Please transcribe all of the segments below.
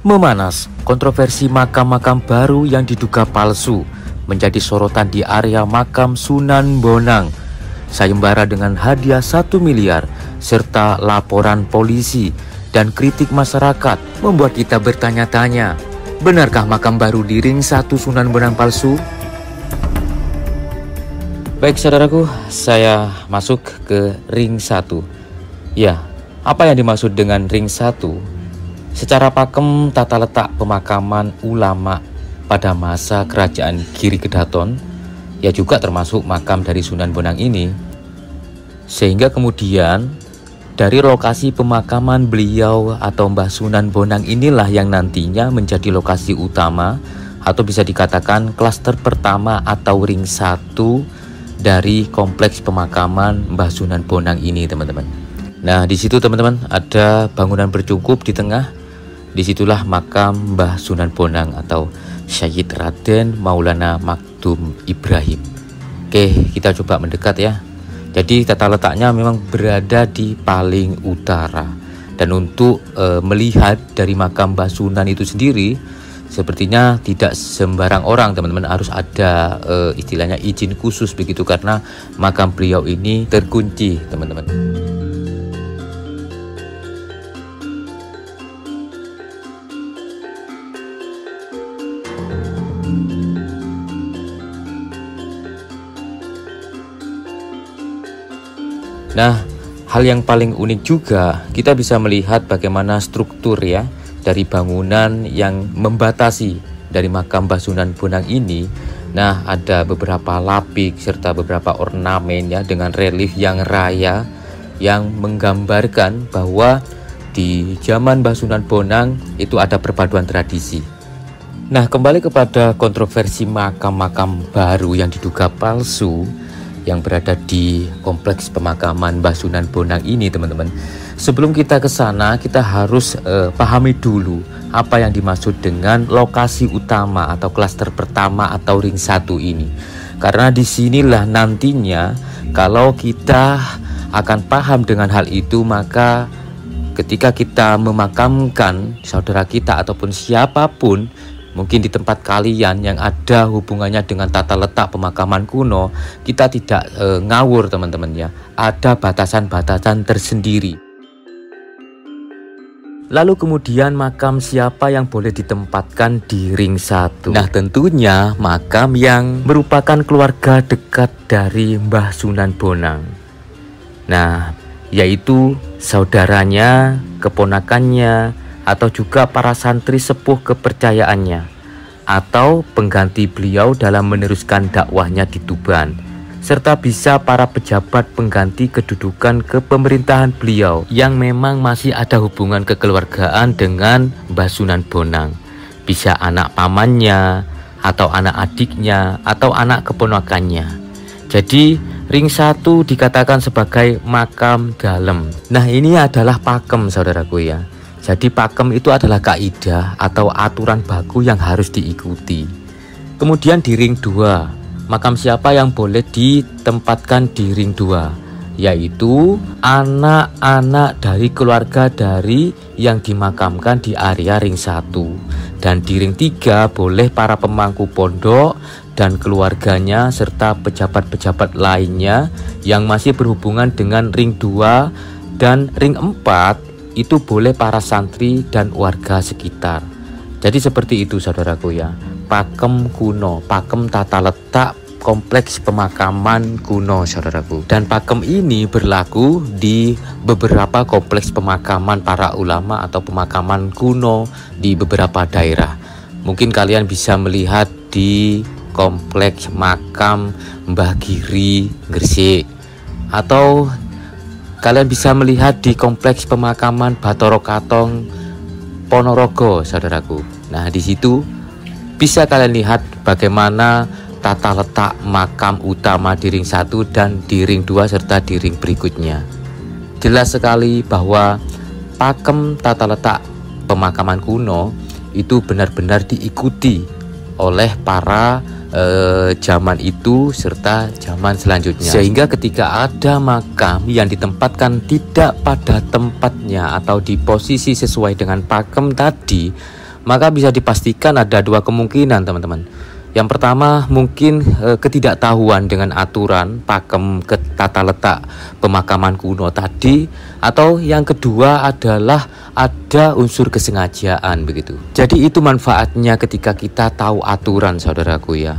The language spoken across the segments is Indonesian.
Memanas, kontroversi makam-makam baru yang diduga palsu menjadi sorotan di area makam Sunan Bonang. Sayembara dengan hadiah 1 miliar serta laporan polisi dan kritik masyarakat membuat kita bertanya-tanya, benarkah makam baru di Ring 1 Sunan Bonang palsu? Baik saudaraku, saya masuk ke Ring 1. Ya, apa yang dimaksud dengan Ring 1? Secara pakem tata letak pemakaman ulama pada masa kerajaan Giri Kedaton, ya juga termasuk makam dari Sunan Bonang ini. Sehingga kemudian dari lokasi pemakaman beliau atau Mbah Sunan Bonang inilah yang nantinya menjadi lokasi utama atau bisa dikatakan klaster pertama atau Ring 1 dari kompleks pemakaman Mbah Sunan Bonang ini, teman-teman. Nah, di situ teman-teman ada bangunan bercukup di tengah. Disitulah makam Mbah Sunan Bonang atau Syed Raden Maulana Makdum Ibrahim. Oke, kita coba mendekat ya. Jadi tata letaknya memang berada di paling utara. Dan untuk melihat dari makam Mbah Sunan itu sendiri, sepertinya tidak sembarang orang, teman-teman. Harus ada istilahnya izin khusus begitu, karena makam beliau ini terkunci, teman-teman. Nah, hal yang paling unik juga, kita bisa melihat bagaimana struktur ya dari bangunan yang membatasi dari makam Mbah Sunan Bonang ini. Nah, ada beberapa lapik serta beberapa ornamen ya dengan relief yang raya yang menggambarkan bahwa di zaman Mbah Sunan Bonang itu ada perpaduan tradisi. Nah, kembali kepada kontroversi makam-makam baru yang diduga palsu yang berada di kompleks pemakaman Mbah Sunan Bonang ini, teman-teman. Sebelum kita ke sana, kita harus pahami dulu apa yang dimaksud dengan lokasi utama atau klaster pertama atau Ring 1 ini. Karena disinilah nantinya kalau kita akan paham dengan hal itu, maka ketika kita memakamkan saudara kita ataupun siapapun mungkin di tempat kalian yang ada hubungannya dengan tata letak pemakaman kuno, kita tidak ngawur, teman-teman ya. Ada batasan-batasan tersendiri. Lalu kemudian makam siapa yang boleh ditempatkan di Ring 1? Nah, tentunya makam yang merupakan keluarga dekat dari Mbah Sunan Bonang. Nah, yaitu saudaranya, keponakannya, atau juga para santri sepuh kepercayaannya, atau pengganti beliau dalam meneruskan dakwahnya di Tuban, serta bisa para pejabat pengganti kedudukan kepemerintahan beliau yang memang masih ada hubungan kekeluargaan dengan Mbah Sunan Bonang. Bisa anak pamannya, atau anak adiknya, atau anak keponakannya. Jadi Ring 1 dikatakan sebagai makam dalem. Nah, ini adalah pakem, saudaraku ya. Jadi pakem itu adalah kaidah atau aturan baku yang harus diikuti. Kemudian di Ring 2, makam siapa yang boleh ditempatkan di Ring 2? Yaitu anak-anak dari keluarga dari yang dimakamkan di area Ring 1. Dan di Ring 3 boleh para pemangku pondok dan keluarganya serta pejabat-pejabat lainnya yang masih berhubungan dengan Ring 2. Dan Ring 4 itu boleh para santri dan warga sekitar. Jadi seperti itu, saudaraku ya. Pakem kuno, pakem tata letak kompleks pemakaman kuno, saudaraku. Dan pakem ini berlaku di beberapa kompleks pemakaman para ulama atau pemakaman kuno di beberapa daerah. Mungkin kalian bisa melihat di kompleks makam Mbah Giri Gresik, atau kalian bisa melihat di kompleks pemakaman Bathara Katong Ponorogo, saudaraku. Nah, di situ bisa kalian lihat bagaimana tata letak makam utama di Ring 1 dan di Ring 2 serta di ring berikutnya. Jelas sekali bahwa pakem tata letak pemakaman kuno itu benar-benar diikuti oleh para zaman itu serta zaman selanjutnya, sehingga ketika ada makam yang ditempatkan tidak pada tempatnya atau di posisi sesuai dengan pakem tadi, maka bisa dipastikan ada dua kemungkinan teman-teman. Yang pertama mungkin ketidaktahuan dengan aturan pakem tata letak pemakaman kuno tadi, atau yang kedua adalah ada unsur kesengajaan begitu. Jadi itu manfaatnya ketika kita tahu aturan, saudaraku ya.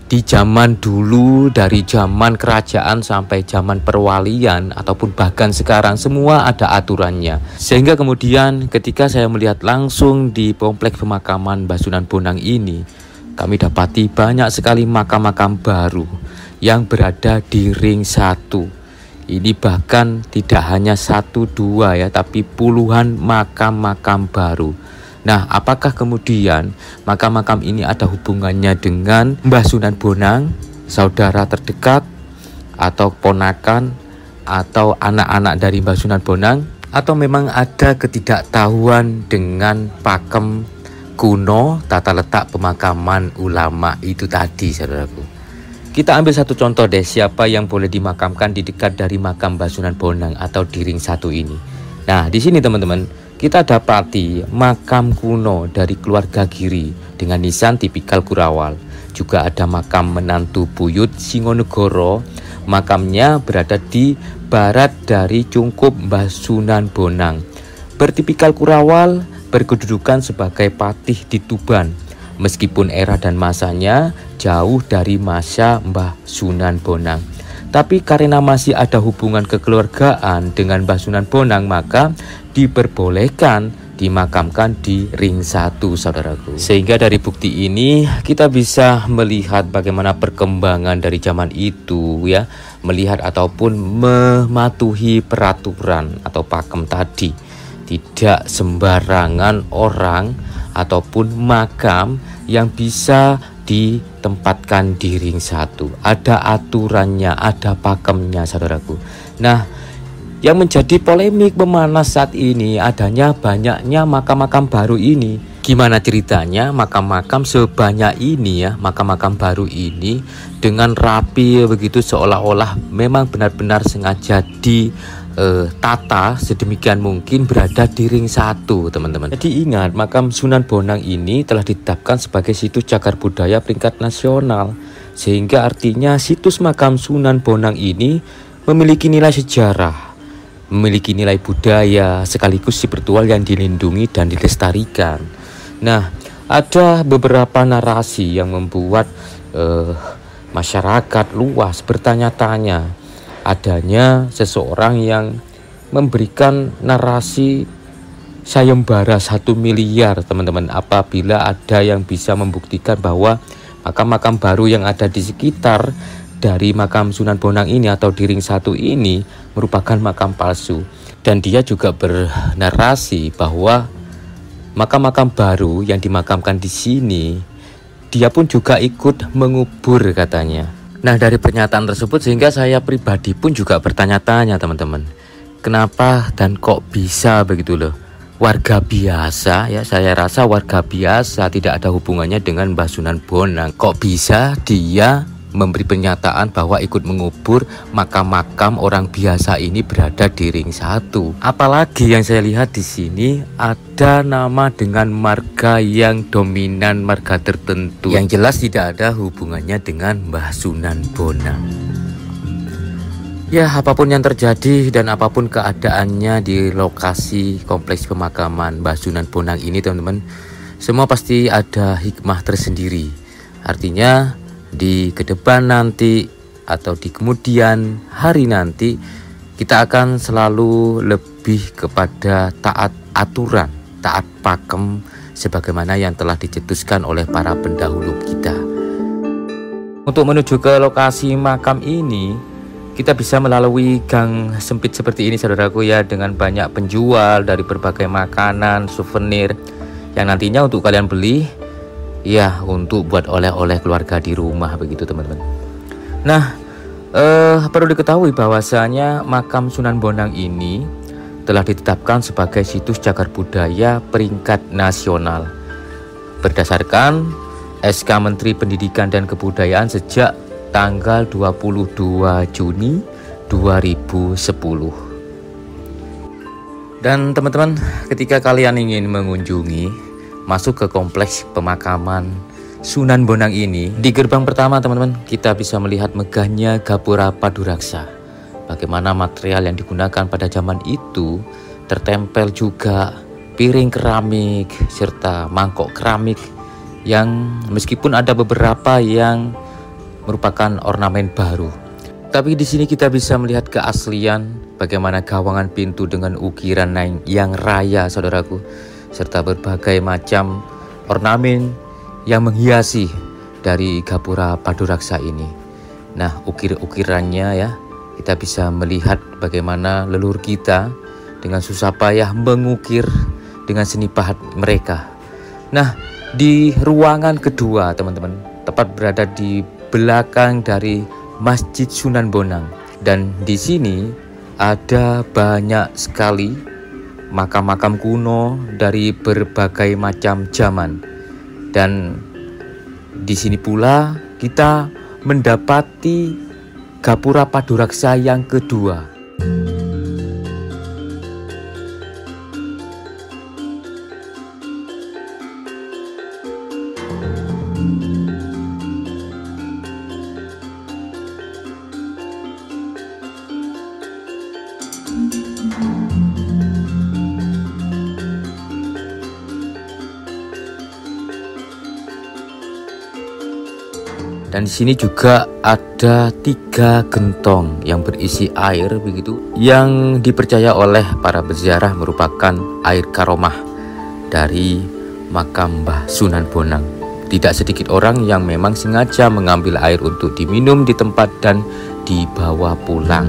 Di zaman dulu, dari zaman kerajaan sampai zaman perwalian ataupun bahkan sekarang, semua ada aturannya. Sehingga kemudian ketika saya melihat langsung di kompleks pemakaman Mbah Sunan Bonang ini, kami dapati banyak sekali makam-makam baru yang berada di ring 1. Ini bahkan tidak hanya 1, 2 ya, tapi puluhan makam-makam baru. Nah, apakah kemudian makam-makam ini ada hubungannya dengan Mbah Sunan Bonang, saudara terdekat, atau ponakan, atau anak-anak dari Mbah Sunan Bonang, atau memang ada ketidaktahuan dengan pakem kuno tata letak pemakaman ulama itu tadi, saudaraku? Kita ambil satu contoh deh, siapa yang boleh dimakamkan di dekat dari makam Mbah Sunan Bonang atau di ring 1 ini. Nah, di sini teman-teman, kita dapati makam kuno dari keluarga Giri dengan nisan tipikal Kurawal. Juga ada makam menantu buyut Singonegoro. Makamnya berada di barat dari cungkup Mbah Sunan Bonang. Bertipikal Kurawal, berkedudukan sebagai patih di Tuban, meskipun era dan masanya jauh dari masa Mbah Sunan Bonang. Tapi karena masih ada hubungan kekeluargaan dengan Mbah Sunan Bonang, maka diperbolehkan dimakamkan di ring 1, saudaraku. Sehingga dari bukti ini kita bisa melihat bagaimana perkembangan dari zaman itu ya, melihat ataupun mematuhi peraturan atau pakem tadi. Tidak sembarangan orang ataupun makam yang bisa ditempatkan di ring 1. Ada aturannya, ada pakemnya, saudaraku. Nah, yang menjadi polemik memanas saat ini adanya banyaknya makam-makam baru ini. Gimana ceritanya makam-makam sebanyak ini ya, makam-makam baru ini dengan rapi begitu, seolah-olah memang benar-benar sengaja tata sedemikian mungkin berada di ring 1, teman-teman. Jadi ingat, makam Sunan Bonang ini telah ditetapkan sebagai situs cagar budaya peringkat nasional, sehingga artinya situs makam Sunan Bonang ini memiliki nilai sejarah, memiliki nilai budaya sekaligus spiritual yang dilindungi dan dilestarikan. Nah, ada beberapa narasi yang membuat masyarakat luas bertanya-tanya. Adanya seseorang yang memberikan narasi sayembara 1 miliar, teman-teman, apabila ada yang bisa membuktikan bahwa makam-makam baru yang ada di sekitar dari makam Sunan Bonang ini atau di ring 1 ini merupakan makam palsu. Dan dia juga bernarasi bahwa makam-makam baru yang dimakamkan di sini, dia pun juga ikut mengubur, katanya. Nah, dari pernyataan tersebut sehingga saya pribadi pun juga bertanya-tanya, teman-teman. Kenapa dan kok bisa begitu loh? Warga biasa ya, saya rasa warga biasa, tidak ada hubungannya dengan Mbah Sunan Bonang. Kok bisa dia memberi pernyataan bahwa ikut mengubur makam-makam orang biasa ini berada di ring 1? Apalagi yang saya lihat di sini ada nama dengan marga yang dominan, marga tertentu yang jelas tidak ada hubungannya dengan Mbah Sunan Bonang. Ya, apapun yang terjadi dan apapun keadaannya di lokasi kompleks pemakaman Mbah Sunan Bonang ini, teman-teman, semua pasti ada hikmah tersendiri. Artinya di kedepan nanti atau di kemudian hari nanti kita akan selalu lebih kepada taat aturan, taat pakem sebagaimana yang telah dicetuskan oleh para pendahulu kita. Untuk menuju ke lokasi makam ini, kita bisa melalui gang sempit seperti ini, saudaraku ya, dengan banyak penjual dari berbagai makanan, souvenir yang nantinya untuk kalian beli ya, untuk buat oleh-oleh keluarga di rumah begitu, teman-teman. Nah, perlu diketahui bahwasanya makam Sunan Bonang ini telah ditetapkan sebagai situs cagar budaya peringkat nasional berdasarkan SK Menteri Pendidikan dan Kebudayaan sejak tanggal 22 Juni 2010. Dan teman-teman, ketika kalian ingin mengunjungi masuk ke kompleks pemakaman Sunan Bonang ini, di gerbang pertama teman-teman kita bisa melihat megahnya gapura paduraksa. Bagaimana material yang digunakan pada zaman itu, tertempel juga piring keramik serta mangkok keramik yang meskipun ada beberapa yang merupakan ornamen baru. Tapi di sini kita bisa melihat keaslian bagaimana gawangan pintu dengan ukiran yang raya saudaraku, serta berbagai macam ornamen yang menghiasi dari gapura paduraksa ini. Nah, ukir-ukirannya ya, kita bisa melihat bagaimana leluhur kita dengan susah payah mengukir dengan seni pahat mereka. Nah, di ruangan kedua teman-teman, tepat berada di belakang dari Masjid Sunan Bonang, dan di sini ada banyak sekali makam-makam kuno dari berbagai macam zaman. Dan di sini pula kita mendapati gapura paduraksa yang kedua. Dan di sini juga ada 3 gentong yang berisi air begitu, yang dipercaya oleh para peziarah merupakan air karomah dari makam Mbah Sunan Bonang. Tidak sedikit orang yang memang sengaja mengambil air untuk diminum di tempat dan dibawa pulang.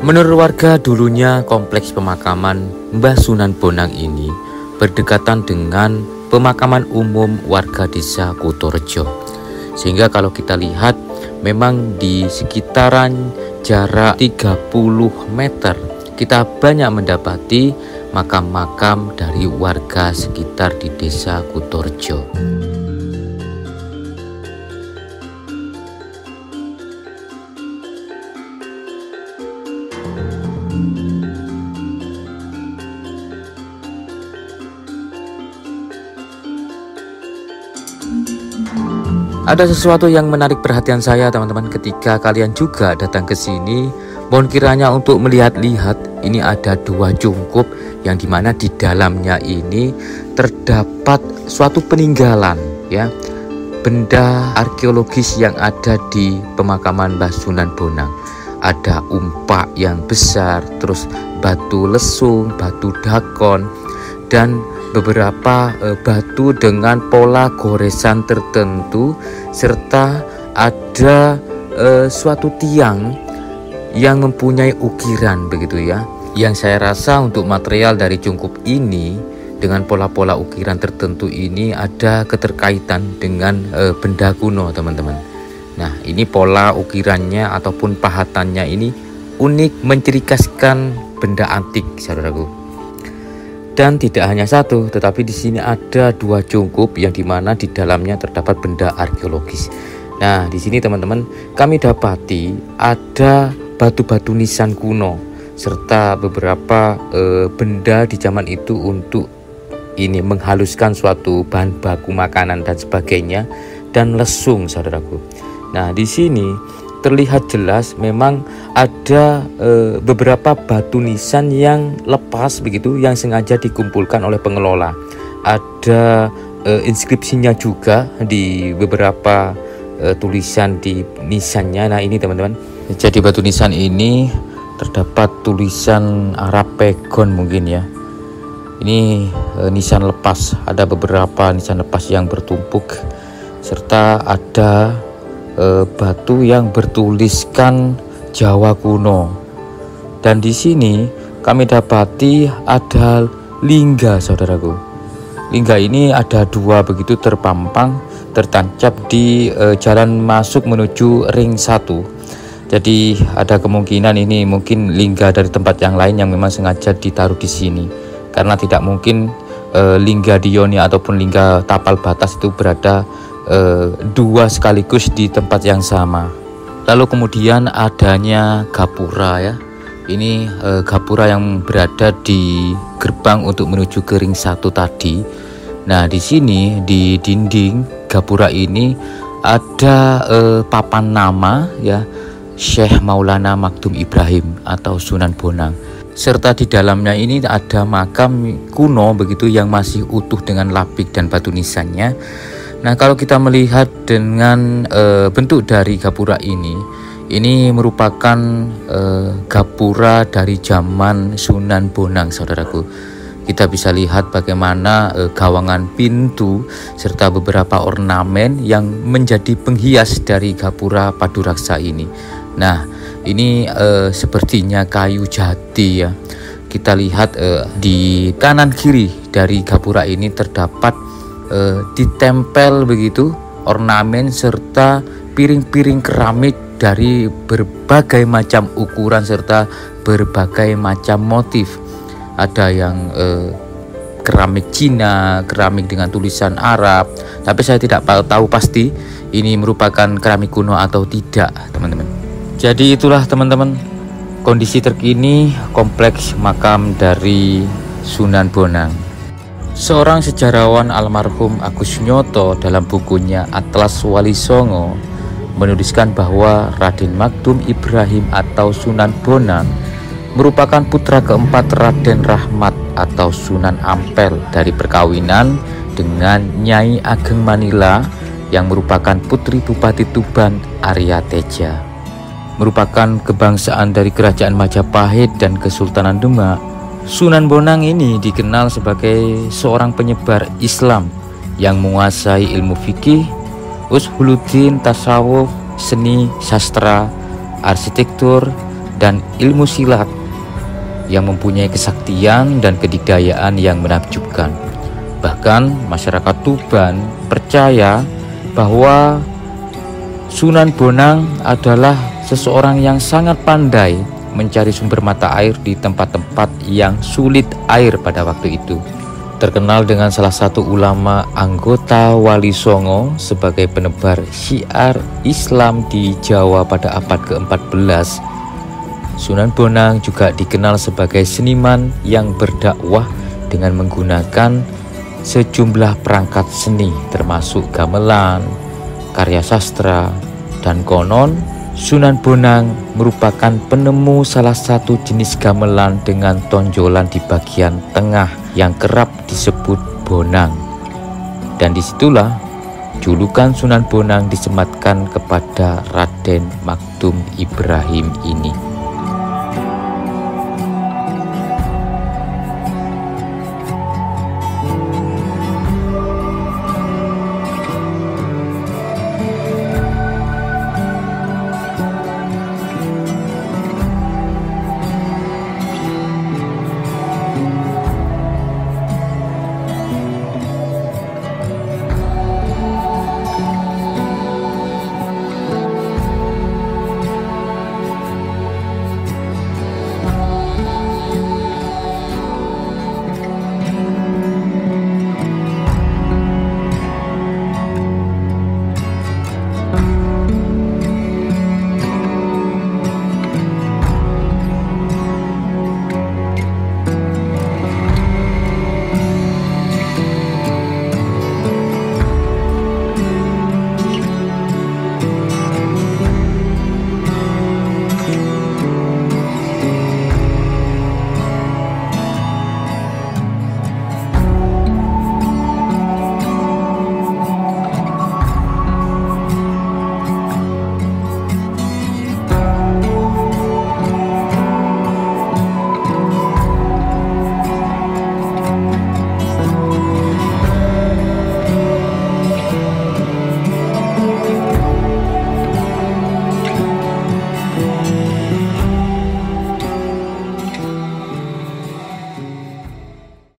Menurut warga dulunya, kompleks pemakaman Mbah Sunan Bonang ini berdekatan dengan pemakaman umum warga desa Kutorejo. Sehingga kalau kita lihat memang di sekitaran jarak 30 meter kita banyak mendapati makam-makam dari warga sekitar di desa Kutorejo. Ada sesuatu yang menarik perhatian saya teman-teman ketika kalian juga datang ke sini. Mohon kiranya untuk melihat-lihat, ini ada 2 cungkup yang dimana di dalamnya ini terdapat suatu peninggalan ya, benda arkeologis yang ada di pemakaman Mbah Sunan Bonang. Ada umpak yang besar, terus batu lesung, batu dakon, dan beberapa batu dengan pola goresan tertentu, serta ada suatu tiang yang mempunyai ukiran begitu ya. Yang saya rasa untuk material dari cungkup ini dengan pola-pola ukiran tertentu ini ada keterkaitan dengan benda kuno teman-teman. Nah, ini pola ukirannya ataupun pahatannya ini unik, mencirikaskan benda antik saudaraku. Dan tidak hanya satu, tetapi di sini ada 2 cungkup yang dimana di dalamnya terdapat benda arkeologis. Nah, di sini teman-teman kami dapati ada batu-batu nisan kuno serta beberapa benda di zaman itu untuk ini menghaluskan suatu bahan baku makanan dan sebagainya, dan lesung saudaraku. Nah, di sini terlihat jelas memang ada beberapa batu nisan yang lepas begitu, yang sengaja dikumpulkan oleh pengelola. Ada inskripsinya juga di beberapa tulisan di nisannya. Nah, ini teman-teman, jadi batu nisan ini terdapat tulisan Arab Pegon mungkin ya. Ini nisan lepas, ada beberapa nisan lepas yang bertumpuk, serta ada batu yang bertuliskan Jawa kuno. Dan di sini kami dapati ada lingga, saudaraku. Lingga ini ada dua begitu terpampang, tertancap di jalan masuk menuju ring 1. Jadi ada kemungkinan ini mungkin lingga dari tempat yang lain yang memang sengaja ditaruh di sini, karena tidak mungkin lingga Dioni ataupun lingga tapal batas itu berada dua sekaligus di tempat yang sama. Lalu kemudian adanya gapura ya. Ini gapura yang berada di gerbang untuk menuju ke ring 1 tadi. Nah, di sini di dinding gapura ini ada papan nama ya, Syekh Maulana Maktum Ibrahim atau Sunan Bonang. Serta di dalamnya ini ada makam kuno begitu yang masih utuh dengan lapik dan batu nisannya. Nah, kalau kita melihat dengan bentuk dari gapura ini merupakan gapura dari zaman Sunan Bonang, saudaraku. Kita bisa lihat bagaimana gawangan pintu serta beberapa ornamen yang menjadi penghias dari gapura Paduraksa ini. Nah, ini sepertinya kayu jati ya. Kita lihat di kanan kiri dari gapura ini terdapat ditempel begitu ornamen serta piring-piring keramik dari berbagai macam ukuran serta berbagai macam motif. Ada yang keramik Cina, keramik dengan tulisan Arab, tapi saya tidak tahu pasti ini merupakan keramik kuno atau tidak, teman-teman. Jadi itulah teman-teman kondisi terkini kompleks makam dari Sunan Bonang. Seorang sejarawan almarhum Agus Nyoto dalam bukunya Atlas Wali Songo menuliskan bahwa Raden Maktum Ibrahim atau Sunan Bonang merupakan putra keempat Raden Rahmat atau Sunan Ampel dari perkawinan dengan Nyai Ageng Manila yang merupakan putri Bupati Tuban Arya Teja. Merupakan kebangsaan dari Kerajaan Majapahit dan Kesultanan Demak. Sunan Bonang ini dikenal sebagai seorang penyebar Islam yang menguasai ilmu fikih, ushuluddin, tasawuf, seni, sastra, arsitektur, dan ilmu silat yang mempunyai kesaktian dan kedikdayaan yang menakjubkan. Bahkan masyarakat Tuban percaya bahwa Sunan Bonang adalah seseorang yang sangat pandai mencari sumber mata air di tempat-tempat yang sulit air pada waktu itu. Terkenal dengan salah satu ulama anggota Wali Songo sebagai penebar syiar Islam di Jawa pada abad ke-14. Sunan Bonang juga dikenal sebagai seniman yang berdakwah dengan menggunakan sejumlah perangkat seni termasuk gamelan, karya sastra, dan konon Sunan Bonang merupakan penemu salah satu jenis gamelan dengan tonjolan di bagian tengah yang kerap disebut bonang. Dan disitulah julukan Sunan Bonang disematkan kepada Raden Maktum Ibrahim ini.